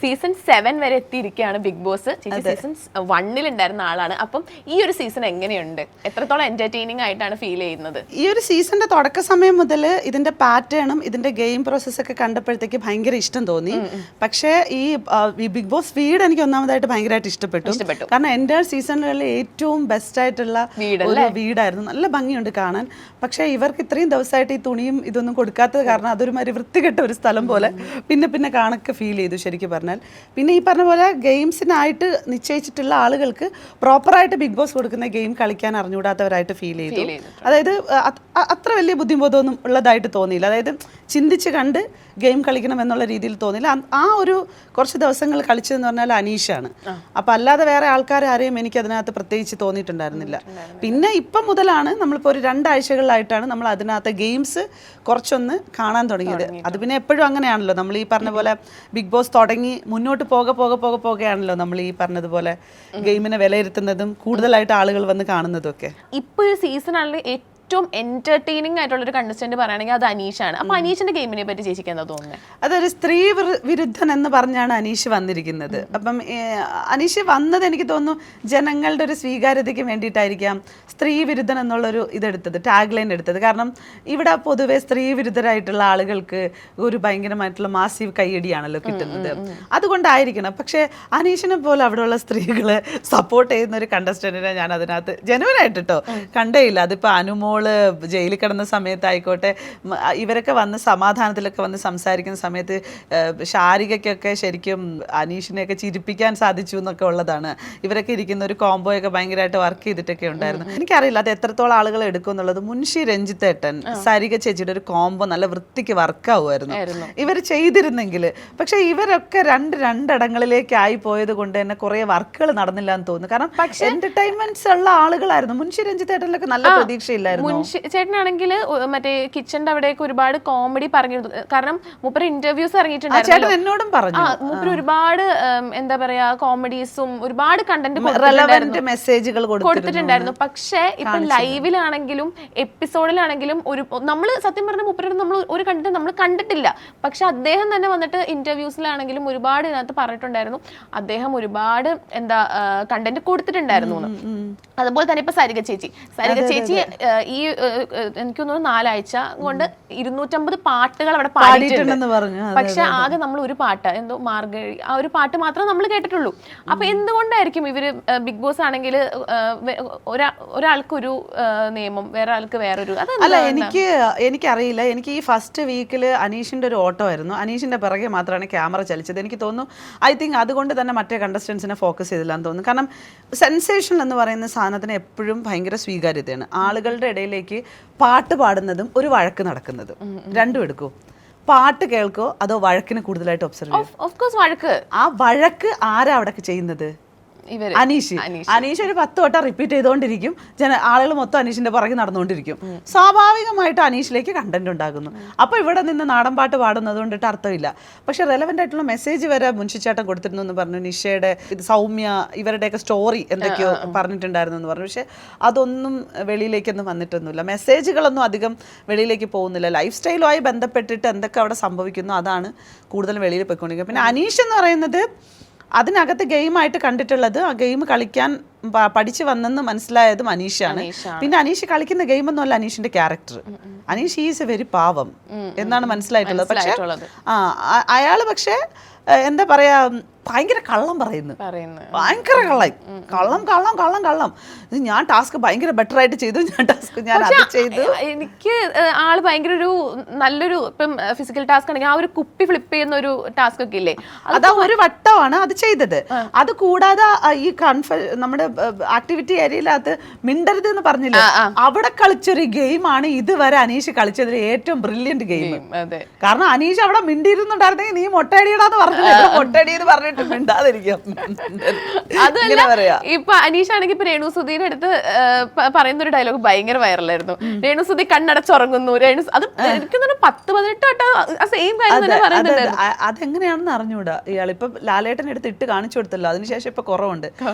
Season 7 വരെ എത്തിയിരിക്കുകയാണ് big boss. ചേച്ചി സീസൺ 1 ഉണ്ടായിരുന്ന ആളാണ്. അപ്പം ഈ ഒരു സീസൺ എങ്ങനെയുണ്ട്? എത്രത്തോളം എന്റർടൈനിങ് ആയിട്ടാണ് ഫീൽ ചെയ്യുന്നത്? ഈ ഒരു സീസണിന്റെ തുടക്ക സമയം മുതൽ ഇതിന്റെ പാറ്റേണും ഇതിന്റെ ഗെയിം പ്രോസസ്സൊക്കെ കണ്ടപ്പോഴത്തേക്ക് ഭയങ്കര ഇഷ്ടം തോന്നി. പക്ഷേ ഈ ബിഗ് ബോസ് വീട് എനിക്ക് ഒന്നാമതായിട്ട് ഭയങ്കരമായിട്ട് ഇഷ്ടപ്പെട്ടു. കാരണം എൻ്റെ സീസണുകളിൽ ഏറ്റവും ബെസ്റ്റ് ആയിട്ടുള്ള ഒരു വീടായിരുന്നു. നല്ല ഭംഗിയുണ്ട് കാണാൻ. പക്ഷേ ഇവർക്ക് ഇത്രയും ദിവസമായിട്ട് ഈ തുണിയും ഇതൊന്നും കൊടുക്കാത്തത് കാരണം അതൊരു മാതിരി വൃത്തികെട്ട ഒരു സ്ഥലം പോലെ പിന്നെ കാണൊക്കെ ഫീൽ ചെയ്തു ശരിക്കും പറഞ്ഞാൽ. പിന്നെ ഈ പറഞ്ഞ പോലെ ഗെയിംസിനായിട്ട് നിശ്ചയിച്ചിട്ടുള്ള ആളുകൾക്ക് പ്രോപ്പറായിട്ട് ബിഗ് ബോസ് കൊടുക്കുന്ന ഗെയിം കളിക്കാൻ അറിഞ്ഞുകൂടാത്തവരായിട്ട് ഫീൽ ചെയ്തു. അതായത് അത്ര വലിയ ബുദ്ധിമുട്ടൊന്നും ഉള്ളതായിട്ട് തോന്നിയില്ല. അതായത് ചിന്തിച്ച് കണ്ട് ഗെയിം കളിക്കണം എന്നുള്ള രീതിയിൽ തോന്നിയില്ല. ആ ഒരു കുറച്ച് ദിവസങ്ങൾ കളിച്ചതെന്ന് പറഞ്ഞാൽ അനീഷാണ്. അപ്പം അല്ലാതെ വേറെ ആൾക്കാരും എനിക്ക് അതിനകത്ത് പ്രത്യേകിച്ച് തോന്നിയിട്ടുണ്ടായിരുന്നില്ല. പിന്നെ ഇപ്പം മുതലാണ് നമ്മളിപ്പോൾ ഒരു 2 ആഴ്ചകളിലായിട്ടാണ് നമ്മൾ അതിനകത്ത് ഗെയിംസ് കുറച്ചൊന്ന് കാണാൻ തുടങ്ങിയത്. അത് പിന്നെ എപ്പോഴും അങ്ങനെയാണല്ലോ. നമ്മൾ ഈ പറഞ്ഞ പോലെ ബിഗ് ബോസ് തുടങ്ങി മുന്നോട്ട് പോകെയാണല്ലോ നമ്മൾ ഈ പറഞ്ഞതുപോലെ ഗെയിമിനെ വിലയിരുത്തുന്നതും കൂടുതലായിട്ട് ആളുകൾ വന്ന് കാണുന്നതും ഒക്കെ. ഇപ്പോൾ ഈ സീസണാണെങ്കിൽ ഏറ്റവും എന്റർടൈനിങ് ആയിട്ടുള്ള ഒരു കണ്ടസ്റ്റന്റ് പറയുകയാണെങ്കിൽ അത് അനീഷാണ്. അപ്പൊ അനീഷിന്റെ ഗെയിമിനെ പറ്റി ചേച്ചിക്ക് എന്താ തോന്നുന്നത്? അതൊരു സ്ത്രീ വിരുദ്ധൻ എന്ന് പറഞ്ഞാണ് അനീഷ് വന്നിരിക്കുന്നത്. അപ്പം അനീഷ് വന്നത് എനിക്ക് തോന്നുന്നു ജനങ്ങളുടെ ഒരു സ്വീകാര്യതയ്ക്ക് വേണ്ടിയിട്ടായിരിക്കാം സ്ത്രീ വിരുദ്ധൻ എന്നുള്ളൊരു ഇതെടുത്തത്, ടാഗ് ലൈൻ എടുത്തത്. കാരണം ഇവിടെ പൊതുവെ സ്ത്രീ വിരുദ്ധരായിട്ടുള്ള ആളുകൾക്ക് ഒരു ഭയങ്കരമായിട്ടുള്ള മാസീവ് കയ്യടിയാണല്ലോ കിട്ടുന്നത്. അതുകൊണ്ടായിരിക്കണം. പക്ഷേ അനീഷിനെ പോലെ അവിടെയുള്ള സ്ത്രീകളെ സപ്പോർട്ട് ചെയ്യുന്ന ഒരു കണ്ടസ്റ്റന്റിനെ ഞാൻ അതിനകത്ത് ജനുവനായിട്ട് കേട്ടോ കണ്ടേയില്ല. അതിപ്പോൾ അനുമോൾ ജയിലിൽ കിടന്ന സമയത്തായിക്കോട്ടെ, ഇവരൊക്കെ വന്ന് സമാധാനത്തിലൊക്കെ വന്ന് സംസാരിക്കുന്ന സമയത്ത് ശാരികയ്ക്കൊക്കെ ശരിക്കും അനീഷിനെയൊക്കെ ചിരിപ്പിക്കാൻ സാധിച്ചു എന്നൊക്കെ ഉള്ളതാണ്. ഇവരൊക്കെ ഇരിക്കുന്ന ഒരു കോംബോയൊക്കെ ഭയങ്കരമായിട്ട് വർക്ക് ചെയ്തിട്ടൊക്കെ ഉണ്ടായിരുന്നു. എനിക്കറിയില്ല അത് എത്രത്തോളം ആളുകൾ എടുക്കും എന്നുള്ളത്. മുൻഷി രഞ്ജിത്തേട്ടൻ സരിക ചേച്ചിയുടെ ഒരു കോംബോ നല്ല വൃത്തിക്ക് വർക്കാവുമായിരുന്നു ഇവർ ചെയ്തിരുന്നെങ്കിൽ. പക്ഷെ ഇവരൊക്കെ രണ്ടിടങ്ങളിലേക്ക് ആയി പോയത് കൊണ്ട് തന്നെ കുറെ വർക്കുകൾ നടന്നില്ല എന്ന് തോന്നുന്നു. കാരണം എന്റർടൈൻമെന്റ്സ് ഉള്ള ആളുകളായിരുന്നു. മുൻഷി രഞ്ജിത്തേട്ടനിലൊക്കെ നല്ല പ്രതീക്ഷയില്ലായിരുന്നു. ചേട്ടനാണെങ്കിൽ മറ്റേ കിച്ചന്റെ അവിടെയൊക്കെ ഒരുപാട് കോമഡി പറഞ്ഞിരുന്നു. കാരണം മൂപ്പര് ഇന്റർവ്യൂസ് ഇറങ്ങിയിട്ടുണ്ടായിരുന്നു. എന്നോടും പറഞ്ഞു മൂപ്പര് ഒരുപാട് എന്താ പറയാ കോമഡീസും ഒരുപാട് കണ്ടന്റ് മെസ്സേജുകൾ കൊടുത്തിട്ടുണ്ടായിരുന്നു. പക്ഷേ ഇപ്പൊ ലൈവിലാണെങ്കിലും എപ്പിസോഡിലാണെങ്കിലും നമ്മള് സത്യം പറഞ്ഞ മൂപ്പര് നമ്മൾ ഒരു കണ്ടന്റ് നമ്മൾ കണ്ടിട്ടില്ല. പക്ഷെ അദ്ദേഹം തന്നെ വന്നിട്ട് ഇന്റർവ്യൂസിലാണെങ്കിലും ഒരുപാട് ഇതിനകത്ത് പറഞ്ഞിട്ടുണ്ടായിരുന്നു. അദ്ദേഹം ഒരുപാട് എന്താ കണ്ടന്റ് കൊടുത്തിട്ടുണ്ടായിരുന്നു. അതുപോലെ തന്നെ ഇപ്പൊ സരിക ചേച്ചി ഈ എനിക്ക് തോന്നുന്നു 4 ആഴ്ച കൊണ്ട് 250 പാട്ടുകൾ അവിടെ പാടിയിട്ടുണ്ടെന്ന് പറഞ്ഞു. പക്ഷെ ആകെ നമ്മൾ ഒരു പാട്ട് എന്തോ മാർഗഴി ആ ഒരു പാട്ട് മാത്രമേ നമ്മൾ കേട്ടിട്ടുള്ളൂ. അപ്പൊ എന്തുകൊണ്ടായിരിക്കും ഇവര് ബിഗ് ബോസ് ആണെങ്കിൽ ഒരാൾക്കൊരു നിയമം വേറെ ആൾക്ക് വേറൊരു? അല്ല എനിക്കറിയില്ല. എനിക്ക് ഈ ഫസ്റ്റ് വീക്കിൽ അനീഷിന്റെ ഒരു ഓട്ടോ ആയിരുന്നു. അനീഷിന്റെ പിറകെ മാത്രമാണ് ക്യാമറ ചലിച്ചത്. എനിക്ക് തോന്നുന്നു ഐ തിങ്ക് അതുകൊണ്ട് തന്നെ മറ്റേ കണ്ടസ്റ്റൻസിനെ ഫോക്കസ് ചെയ്തില്ലാന്ന് തോന്നുന്നു. കാരണം സെൻസേഷൻ എന്ന് പറയുന്ന സാധനത്തിന് എപ്പോഴും ഭയങ്കര സ്വീകാര്യതയാണ്. ആളുകളുടെ ഇടയിലേക്ക് പാട്ട് പാടുന്നതും ഒരു വഴക്ക് നടക്കുന്നതും രണ്ടും എടുക്കൂ. പാട്ട് കേൾക്കോ അതോ വഴക്കിന് കൂടുതലായിട്ട് ഒബ്സർവ് ചെയ്യും? ആ വഴക്ക് ആരാ അവിടെ ചെയ്യുന്നത്? അനീഷ് ഒരു 10 വട്ടം റിപ്പീറ്റ് ചെയ്തുകൊണ്ടിരിക്കും. ആളുകൾ മൊത്തം അനീഷിന്റെ പുറകെ നടന്നുകൊണ്ടിരിക്കും. സ്വാഭാവികമായിട്ട് അനീഷിലേക്ക് കണ്ടന്റ് ഉണ്ടാകുന്നു. അപ്പൊ ഇവിടെ നിന്ന് നാടൻ പാട്ട് പാടുന്നത് കൊണ്ടിട്ട് അർത്ഥമില്ല. പക്ഷെ റെലവെന്റ് ആയിട്ടുള്ള മെസ്സേജ് വരെ മുൻഷിച്ചേട്ടൻ കൊടുത്തിരുന്നു എന്ന് പറഞ്ഞു. നിഷയുടെ സൗമ്യ ഇവരുടെയൊക്കെ സ്റ്റോറി എന്തൊക്കെയോ പറഞ്ഞിട്ടുണ്ടായിരുന്നു എന്ന് പറഞ്ഞു. പക്ഷെ അതൊന്നും വെളിയിലേക്കൊന്നും വന്നിട്ടൊന്നുമില്ല. മെസ്സേജുകളൊന്നും അധികം വെളിയിലേക്ക് പോകുന്നില്ല. ലൈഫ് സ്റ്റൈലുമായി ബന്ധപ്പെട്ടിട്ട് എന്തൊക്കെ അവിടെ സംഭവിക്കുന്നു അതാണ് കൂടുതലും വെളിയിൽ പോയിക്കൊണ്ടിരിക്കുന്നത്. പിന്നെ അനീഷ് എന്ന് പറയുന്നത് അതിനകത്ത് ഗെയിമായിട്ട് കണ്ടിട്ടുള്ളത്, ആ ഗെയിം കളിക്കാൻ പഠിച്ചു വന്നെന്ന് മനസ്സിലായതും അനീഷാണ്. പിന്നെ അനീഷ് കളിക്കുന്ന ഗെയിമൊന്നും അല്ല അനീഷിന്റെ character. Aneesh is a very പാവം എന്നാണ് മനസ്സിലായിട്ടുള്ളത്. പക്ഷെ അയാള് പക്ഷെ എന്താ പറയാ ഭയങ്കര കള്ളം പറയുന്നു. ഭയങ്കര കള്ളം. ഞാൻ ടാസ്ക് ഭയങ്കര ബെറ്റർ ആയിട്ട് ചെയ്തു, ഞാൻ അത് ചെയ്തു. എനിക്ക് ആള് ഭയങ്കര ഒരു നല്ലൊരു ഇപ്പം ഫിസിക്കൽ ടാസ്ക് ആണെങ്കിൽ ആ ഒരു കുപ്പി ഫ്ലിപ്പ് ചെയ്യുന്ന ഒരു ടാസ്ക് ഒക്കെ ഇല്ലേ, അതാ ഒരു വട്ടമാണ് അത് ചെയ്തത്. അത് കൂടാതെ ഈ നമ്മുടെ ആക്ടിവിറ്റി ഏരിയയിലകത്ത് മിണ്ടരുത് എന്ന് പറഞ്ഞില്ലേ, അവിടെ കളിച്ചൊരു ഗെയിമാണ് ഇതുവരെ അനീഷ് കളിച്ചതിൽ ഏറ്റവും ബ്രില്യന്റ് ഗെയിം. കാരണം അനീഷ് അവിടെ മിണ്ടിയിരുന്നുണ്ടായിരുന്നെങ്കിൽ നീ മൊട്ടയടിയിടാന്ന് പറഞ്ഞില്ല, മൊട്ടയടി എന്ന് പറഞ്ഞിട്ട് മിണ്ടാതിരിക്കാം. അതല്ല ഇപ്പൊ അനീഷ് ആണെങ്കിൽ ഇപ്പൊ രേണു സുധീന്റെ അടുത്ത് പറയുന്ന ഒരു ഡയലോഗ് ഭയങ്കര വൈറലായിരുന്നു. രേണു സുധി കണ്ണടച്ചുറങ്ങുന്നു, അത് എനിക്ക് 10-18 വട്ടം സെയിം കാര്യം തന്നെ പറയുന്നുണ്ട്. അതെങ്ങനെയാണെന്ന് അറിഞ്ഞൂടാ. ഇയാളിപ്പൊ ലാലേട്ടൻ എടുത്ത് ഇട്ട് കാണിച്ചു കൊടുത്തല്ലോ, അതിനുശേഷം ഇപ്പൊ കുറവുണ്ട്.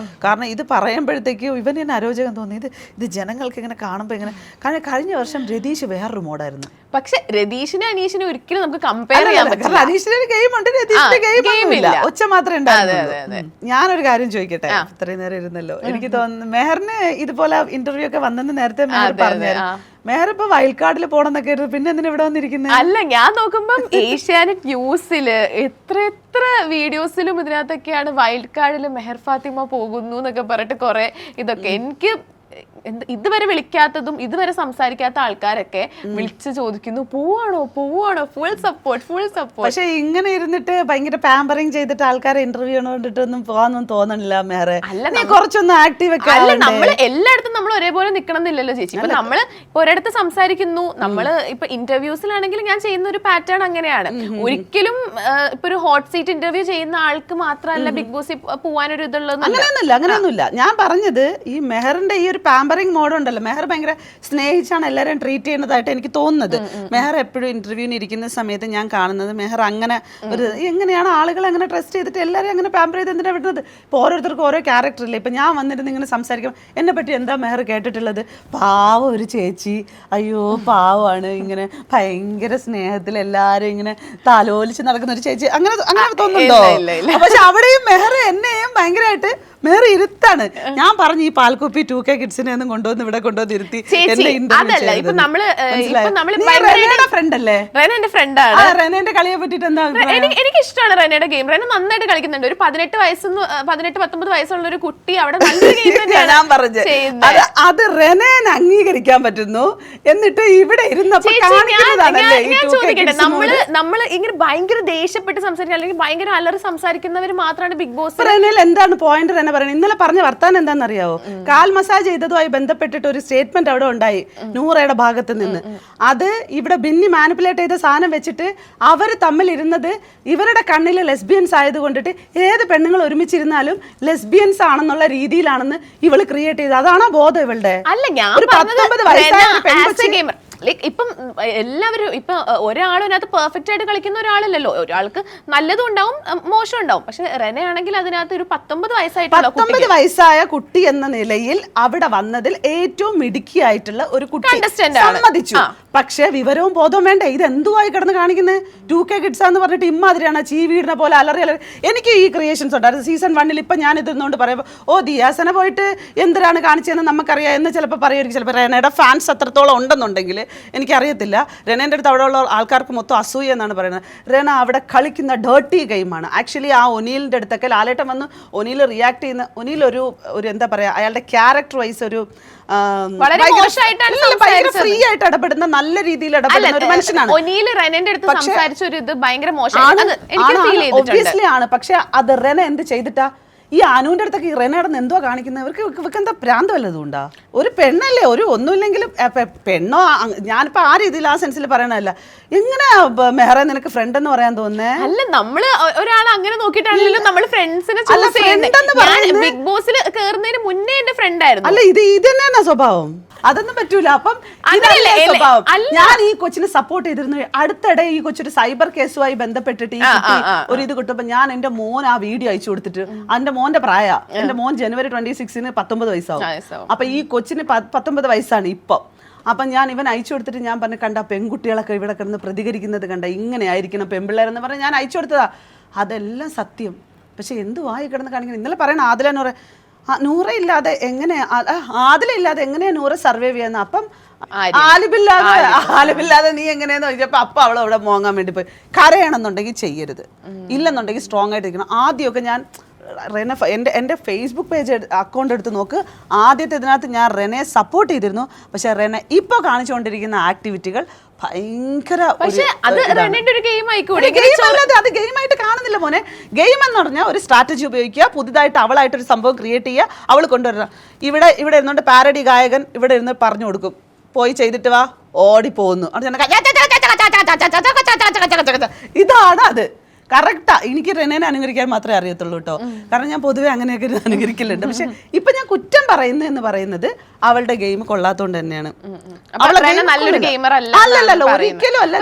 കാരണം ഇത് പറയുമ്പോഴത്തേക്കും ഇവന് തന്നെ അരോചകം തോന്നി. ഇത് ജനങ്ങൾക്ക് ഇങ്ങനെ കാണുമ്പോ ഇങ്ങനെ. കാരണം കഴിഞ്ഞ വർഷം രതീഷ് വേറൊരു മോഡായിരുന്നു. പക്ഷെ രതീഷിനെ അനീഷിനെ ഒരിക്കലും നമുക്ക് കമ്പയർ ചെയ്യാൻ പറ്റില്ല. അനീഷിന്റെ ഒരു ഗെയിം ഉണ്ട്, രതീഷിന്റെ ഗെയിം ഇല്ല, ഒച്ച മാത്രമേ ഉണ്ടായിരുന്നുള്ളൂ. ഞാനൊരു കാര്യം ചോദിക്കട്ടെ, ഇത്രയും നേരം ഇരുന്നല്ലോ, എനിക്ക് തോന്നുന്നു മെഹറിന് ഇതുപോലെ ഇന്റർവ്യൂ ഒക്കെ വന്നെന്ന് നേരത്തെ മെഹർ പറഞ്ഞായിരുന്നു. മെഹർ ഇപ്പൊ വയൽക്കാടിൽ പോണെന്നൊക്കെ ആയിരുന്നു, പിന്നെ എന്തിനാ ഇവിടെ വന്നിരിക്കുന്നത്? അല്ല, ഞാൻ നോക്കുമ്പം ഏഷ്യാനെറ്റ് ന്യൂസില് എത്ര വീഡിയോസിലും ഇതിനകത്തൊക്കെയാണ് വയൽക്കാടില് മെഹർ ഫാത്തിമ പോകുന്നു എന്നൊക്കെ പറഞ്ഞിട്ട് കുറെ ഇതൊക്കെ. എനിക്ക് ഇതുവരെ വിളിക്കാത്തതും ഇതുവരെ സംസാരിക്കാത്ത ആൾക്കാരൊക്കെ വിളിച്ച് ചോദിക്കുന്നു, പോവാണോ ഫുൾ സപ്പോർട്ട്. പക്ഷെ ഇങ്ങനെ ഇരുന്നിട്ട് ഭയങ്കര പാമ്പറിങ് ചെയ്തിട്ട് ആൾക്കാരെ ഇന്റർവ്യൂ കണ്ടിട്ടൊന്നും പോവാന്നൊന്നും തോന്നണില്ല മെഹറെ. കുറച്ചൊന്നും ആക്റ്റീവ് ഒക്കെ അല്ല, നമ്മള് എല്ലായിടത്തും നമ്മൾ ഒരേപോലെ നിക്കണം എന്നില്ലല്ലോ ചേച്ചി. ഇപ്പൊ നമ്മള് ഇപ്പൊ ഒരിടത്ത് സംസാരിക്കുന്നു, നമ്മള് ഇപ്പൊ ഇന്റർവ്യൂസിലാണെങ്കിൽ ഞാൻ ചെയ്യുന്ന ഒരു പാറ്റേൺ അങ്ങനെയാണ്. ഒരിക്കലും ഇപ്പൊ ഒരു ഹോട്ട് സീറ്റ് ഇന്റർവ്യൂ ചെയ്യുന്ന ആൾക്ക് മാത്രമല്ല ബിഗ് ബോസിൽ പോവാനൊരു ഇതുള്ളത്. അങ്ങനെയൊന്നുമില്ല. ഞാൻ പറഞ്ഞത് ഈ മെഹറിന്റെ ഈ ഒരു പാമ്പറിങ് മോഡ് ഉണ്ടല്ലോ, മെഹർ ഭയങ്കര സ്നേഹിച്ചാണ് എല്ലാവരെയും ട്രീറ്റ് ചെയ്യുന്നതായിട്ട് എനിക്ക് തോന്നുന്നത്. മെഹർ എപ്പോഴും ഇന്റർവ്യൂവിന് ഇരിക്കുന്ന സമയത്ത് ഞാൻ കാണുന്നത് മെഹർ അങ്ങനെ ഒരു എങ്ങനെയാണ് ആളുകളെ അങ്ങനെ ട്രസ്റ്റ് ചെയ്തിട്ട് എല്ലാവരെയും അങ്ങനെ പാമ്പർ ചെയ്ത് എന്തിനാണ് വിടുന്നത്? ഇപ്പോൾ ഓരോരുത്തർക്കും ഓരോ ക്യാരക്ടർ ഇല്ലേ. ഇപ്പം ഞാൻ വന്നിരുന്ന് ഇങ്ങനെ സംസാരിക്കും, എന്നെ പറ്റി എന്താ മെഹർ കേട്ടിട്ടുള്ളത്? പാവം ഒരു ചേച്ചി, അയ്യോ പാവമാണ്, ഇങ്ങനെ ഭയങ്കര സ്നേഹത്തിൽ എല്ലാവരും ഇങ്ങനെ താലോലിച്ച് നടക്കുന്ന ഒരു ചേച്ചി, അങ്ങനെ തോന്നുന്നുണ്ടോ? പക്ഷെ അവിടെയും മെഹർ എന്നെയും ഭയങ്കരമായിട്ട് മെഹർ ഇരുത്താണ്. ഞാൻ പറഞ്ഞു ഈ പാൽക്കുപ്പി 2K കിഡ്സിനെ ഒന്നും കൊണ്ടുവന്ന് ഇവിടെ കൊണ്ടുവന്ന് ഇരുത്തി റെനയുടെ ഫ്രണ്ടാണ്. റെനയുടെ കളിയെ പറ്റിട്ട് എന്താ? എനിക്ക് ഇഷ്ടമാണ് റെനയുടെ ഗെയിം. റെന നന്നായിട്ട് കളിക്കുന്നുണ്ട്. ഒരു 18-19 വയസ്സുള്ള ഒരു കുട്ടി അവിടെ നല്ലൊരു ഗെയിം ഞാൻ പറഞ്ഞത് അത് റെനേനെ അംഗീകരിക്കാൻ പറ്റുന്നു. എന്നിട്ട് ഇവിടെ ഇരുന്നപ്പോ നമ്മള് ഇങ്ങനെ ഭയങ്കര ദേഷ്യപ്പെട്ട് സംസാരിക്കുക അല്ലെങ്കിൽ ഭയങ്കര അലറി സംസാരിക്കുന്നവർ മാത്രമാണ് ബിഗ് ബോസ്. റെനയിൽ എന്താണ് പോയിന്റ്? റെന പറയുന്നത് ഇന്നലെ പറഞ്ഞ വർത്താനം എന്താണെന്നറിയാവോ? കാൽ മസാജ് ചെയ്തതുമായി ബന്ധപ്പെട്ടിട്ട് ഒരു സ്റ്റേറ്റ്മെന്റ് അവിടെ ഉണ്ടായി നൂറയുടെ ഭാഗത്ത് നിന്ന്. അത് ഇവിടെ ബിന്നി മാനിപ്പുലേറ്റ് ചെയ്ത സാധനം വെച്ചിട്ട് അവർ തമ്മിൽ ഇരുന്നത് ഇവരുടെ കണ്ണിൽ ലെസ്ബിയൻസ് ആയതുകൊണ്ടിട്ട് ഏത് പെണ്ണുങ്ങൾ ഒരുമിച്ചിരുന്നാലും ലെസ്ബിയൻസ് ആണെന്നുള്ള രീതിയിലാണെന്ന് ഇവള് ക്രിയേറ്റ് ചെയ്തത്. അതാണോ ബോധം ഇവളുടെ? അല്ല, ഞാൻ 19 വയസ്സായ ലൈക്ക് ഇപ്പം എല്ലാവരും ഇപ്പൊ ഒരാളും അതിനകത്ത് പെർഫെക്റ്റ് ആയിട്ട് കളിക്കുന്ന ഒരാളല്ലല്ലോ. ഒരാൾക്ക് നല്ലതും ഉണ്ടാവും മോശം ഉണ്ടാവും. പക്ഷെ റെന ആണെങ്കിൽ അതിനകത്ത് ഒരു 19 വയസ്സായ കുട്ടി എന്ന നിലയിൽ അവിടെ വന്നതിൽ ഏറ്റവും മിടുക്കിയായിട്ടുള്ള ഒരു കുട്ടി സമ്മതിച്ചു. പക്ഷെ വിവരവും ബോധവും വേണ്ടേ? ഇത് എന്തുവായി കിടന്ന് കാണിക്കുന്നത്? 2K കിഡ്സ് എന്ന് പറഞ്ഞിട്ട് ഇമ്മാതിരിയാണ് ചീ വീടിനെ പോലെ അലറി. എനിക്ക് ഈ ക്രിയേഷൻസ് ഉണ്ടായിരുന്നു സീസൺ 1. ഇപ്പൊ ഞാൻ ഇതുകൊണ്ട് പറയുമ്പോൾ ദിയാസന പോയിട്ട് എന്തിനാണ് കാണിച്ചതെന്ന് നമുക്കറിയാം എന്ന് ചിലപ്പോൾ പറയുമായിരിക്കും. ചിലപ്പോൾ റെനയുടെ ഫാൻസ് അത്രത്തോളം ഉണ്ടെന്നുണ്ടെങ്കിൽ എനിക്കറിയത്തില്ല. റെനേൻ്റെ അടുത്ത് അവിടെ ഉള്ള ആൾക്കാർക്ക് മൊത്തം അസൂയ എന്നാണ് പറയുന്നത്. റെന അവിടെ കളിക്കുന്ന ഡേർട്ടി ഗെയിമാണ്. ആക്ച്വലി ആ ഒനീലിൻ്റെ അടുത്തൊക്കെ ലാലേട്ടൻ വന്ന് ഒനീൽ റിയാക്ട് ചെയ്യുന്ന ഒനീൽ ഒരു എന്താ പറയുക, അയാളുടെ ക്യാരക്ടർ വൈസ് ഒരു ഫ്രീ ആയിട്ട് ഇടപെടുന്ന നല്ല രീതിയിൽ ഇടപെടുന്ന ഒരു മനുഷ്യനാണ്. ഒബ്വിയസ്ലി ആണ്. പക്ഷെ അത് റെന എന്ത് ചെയ്തിട്ടാ? ഈ അനുവിൻ്റെ അടുത്തൊക്കെ ഈ റെനയുടെ എന്തോ കാണിക്കുന്നത്? ഇവർക്ക് എന്താ ഭ്രാന്ത് വല്ലതും ഉണ്ടാ? ഒരു പെണ്ണല്ലേ, ഒരു ഒന്നുമില്ലെങ്കിലും പെണ്ണോ, ഞാനിപ്പോ ആ രീതിയിൽ ആ സെൻസിൽ പറയണല്ല. എങ്ങനെ മെഹറ നിനക്ക് ഫ്രണ്ട് എന്ന് പറയാൻ തോന്നുന്നേ? അല്ല, നമ്മള് ഒരാളെ അങ്ങനെ നോക്കിയിട്ടാണല്ലോ നമ്മള് ഫ്രണ്ട്സിനെ ബിഗ് ബോസിൽ കേറുന്നതിന് മുന്നേ എന്റെ ഫ്രണ്ട് ആയിരുന്നു. അല്ല, ഇത് തന്നെയാണ് സ്വഭാവം. അതൊന്നും പറ്റൂല. അപ്പം സ്വഭാവം. ഞാൻ ഈ കൊച്ചിനെ സപ്പോർട്ട് ചെയ്തിരുന്നു. അടുത്തിടെ ഈ കൊച്ചൊരു സൈബർ കേസുമായി ബന്ധപ്പെട്ടിട്ട് ഈ ഒരു ഇത് കിട്ടുമ്പോ ഞാൻ എന്റെ മോൻ ആ വീഡിയോ അയച്ചു കൊടുത്തിട്ട്, എന്റെ മോന്റെ പ്രായ, എന്റെ മോൻ ജനുവരി 26-ന് 19 വയസ്സാവും. അപ്പൊ ഈ കൊച്ചിന് 19 വയസ്സാണ് ഇപ്പൊ. അപ്പം ഞാൻ ഇവൻ അയച്ചു കൊടുത്തിട്ട് ഞാൻ പറഞ്ഞു, കണ്ട പെൺകുട്ടികളൊക്കെ ഇവിടെ കിടന്ന് പ്രതികരിക്കുന്നത് കണ്ട, ഇങ്ങനെ ആയിരിക്കണം പെൺപിള്ളേരെന്ന് പറഞ്ഞ് ഞാൻ അയച്ചു കൊടുത്തതാ. അതെല്ലാം സത്യം. പക്ഷെ എന്തുവായി കിടന്ന് കാണിക്കണം? ഇന്നലെ പറയണ ആദില നൂറ ഇല്ലാതെ എങ്ങനെ, ആദിലില്ലാതെ എങ്ങനെയാ നൂറ സർവൈവ് ചെയ്യാന്ന്? അപ്പം ആലിബില്ലാതെ നീ എങ്ങനെയാന്ന് ചോദിച്ചപ്പോ അപ്പൊ അവൾ അവിടെ മോങ്ങാൻ വേണ്ടി പോയി. കരയണമെന്നുണ്ടെങ്കിൽ ചെയ്യരുത്, ഇല്ലെന്നുണ്ടെങ്കിൽ സ്ട്രോങ് ആയിട്ട് ഇരിക്കണം. ആദ്യമൊക്കെ ഞാൻ റെന എൻ്റെ ഫേസ്ബുക്ക് പേജ് അക്കൗണ്ട് എടുത്ത് നോക്ക്. ആദ്യത്തെ ഇതിനകത്ത് ഞാൻ റെനയെ സപ്പോർട്ട് ചെയ്തിരുന്നു. പക്ഷെ റെന ഇപ്പോൾ കാണിച്ചുകൊണ്ടിരിക്കുന്ന ആക്ടിവിറ്റികൾ ഭയങ്കര അത് ഗെയിമായിട്ട് കാണുന്നില്ല മോനെ. ഗെയിം എന്ന് പറഞ്ഞാൽ ഒരു സ്ട്രാറ്റജി ഉപയോഗിക്കുക, പുതുതായിട്ട് അവളായിട്ടൊരു സംഭവം ക്രിയേറ്റ് ചെയ്യുക, അവൾ കൊണ്ടുവരണം. ഇവിടെ ഇരുന്നുകൊണ്ട് പാരഡി ഗായകൻ ഇവിടെ ഇരുന്ന് പറഞ്ഞു കൊടുക്കും, പോയി ചെയ്തിട്ട് വാ, ഓടിപ്പോകുന്നു. ഇതാണ് അത്. കറക്റ്റാ. എനിക്ക് റെനേനെ അനുകരിക്കാൻ മാത്രമേ അറിയത്തുള്ളൂ കേട്ടോ. കാരണം ഞാൻ പൊതുവെ അങ്ങനെയൊക്കെ അനുകരിക്കലുണ്ട്. പക്ഷെ ഇപ്പൊ ഞാൻ കുറ്റം എന്ന് പറയുന്നത് അവളുടെ ഗെയിം കൊള്ളാത്തോണ്ട് തന്നെയാണ്. നല്ലൊരു ഗെയിമർ അല്ല. അല്ലല്ലോ, ഒരിക്കലും അല്ല.